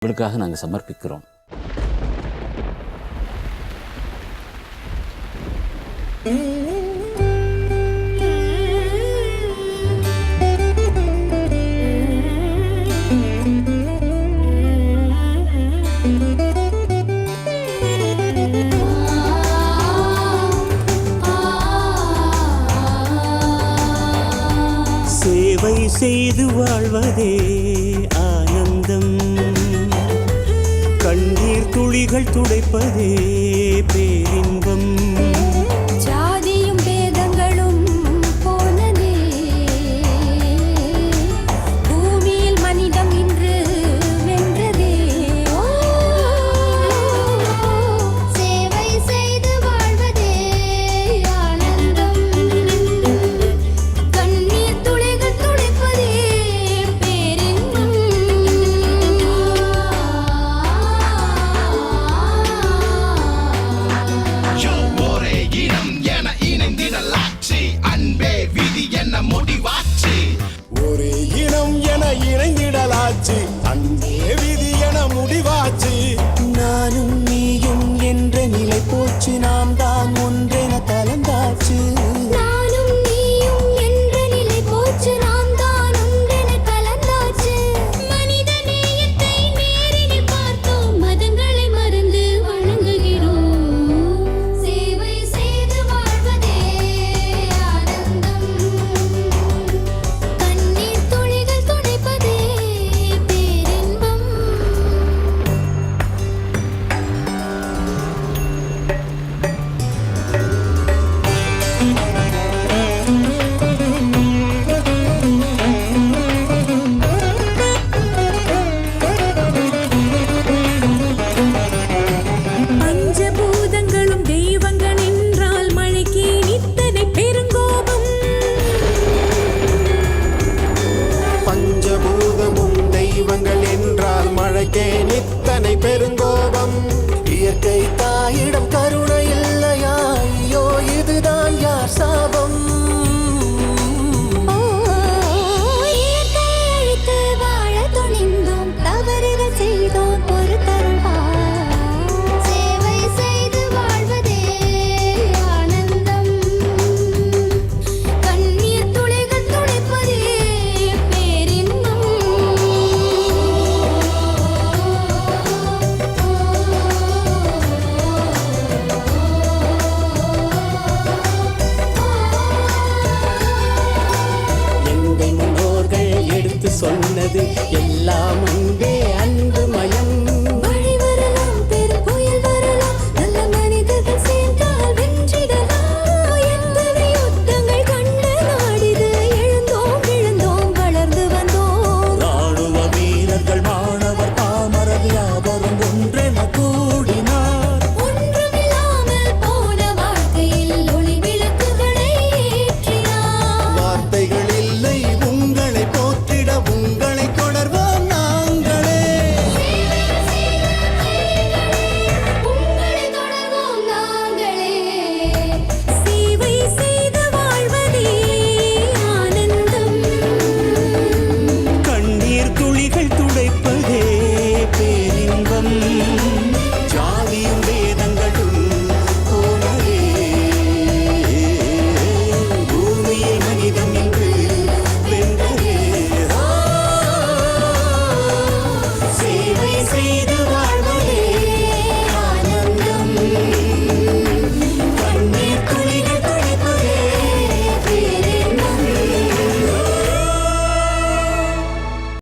உங்களுக்காக நாங்கள் சமர்ப்பிக்கிறோம். சேவை செய்து வாழ்வதே ஆனந்தம், கண்ணீர் துளிகள் துடைப்பதே பேரின்பம். ஜாதியும் பேதங்களும் போனதே, பூமியில் மனிதம் இன்று வென்றதே. சேவை செய்து வாழ்வதே ஆனந்தம், கண்ணீர் துளிகள் துடைப்பதே பேரின்பம். அன்பே விதி என்ன முடிவாச்சு, ஒரே இனம் என இணைந்திடலாச்சு, அன்பே விதி என முடிவாச்சு. நானும் நீயும் என்ற நிலை போச்சு, நாம் தான் ஒன்றென கலந்தாச்சு. நானும் நீயும் என்ற நிலை போச்சு, நாம் தான் ஒன்றென கலந்தாச்சு. மனித நேயத்தை நேரில் பார்த்தோம், மதங்களை மறந்து வணங்குகிறோம். சேவை செய்து வாழ்வதே ஆனந்தம், கண்ணீர் துளிகள் துடைப்பதே பேரின்பம். பஞ்சபூதங்களும் தெய்வங்கள் என்றால் மழைக்கு நித்தனை பெருங்கோபம். பஞ்சபூதமும் தெய்வங்கள் என்றால் மழைக்கே நித்தனை பெருங்கோபம். இயற்கை தாயிடம் கருணை இல்லையா? ஐயோ, இதுதான் யார் சாபம்? இயற்கை அழித்து வாழ துணிந்தோம், தவறுகள் செய்தோம், பொறுத்தருள்வார். சேவை செய்து வாழ்வதே ஆனந்தம், கண்ணீர் துளிகள் துடைப்பதே பேரின்பம். எங்கள் முன்னோர்கள் எடுத்து சொன்னது எல்லாம் அன்பே, அன்பு மயம். மழை வரலாம், பெரும் புயல் வரலாம், நல்ல மனிதர்கள் சேர்ந்தால் வென்றிடலாம். எத்தனை யுத்தங்கள் கண்ட நாடிது, எழுந்தோம் விழுந்தோம் வளர்ந்து வந்தோம். ராணுவ வீரர்கள் மாணவர் பாமரர் யாவரும் ஒன்றென கூடினார். ஒன்றுமில்லாமல் போன வாழ்க்கையில் ஒளி விளக்குகளை ஏற்றினார். வார்த்தைகள் இல்லை உங்களை போற்றிட, உங்களை தொடர்வோம் நாங்களே. உங்களை தொடர்வோம் நாங்களே. சேவை செய்து வாழ்வதே ஆனந்தம், கண்ணீர் துளிகள் துடைப்பதே பேரின்பம். ஜாதியும் வேதங்களும் போனதே, பூமியை மனிதம் என்று வென்றதே. சேவை செய்து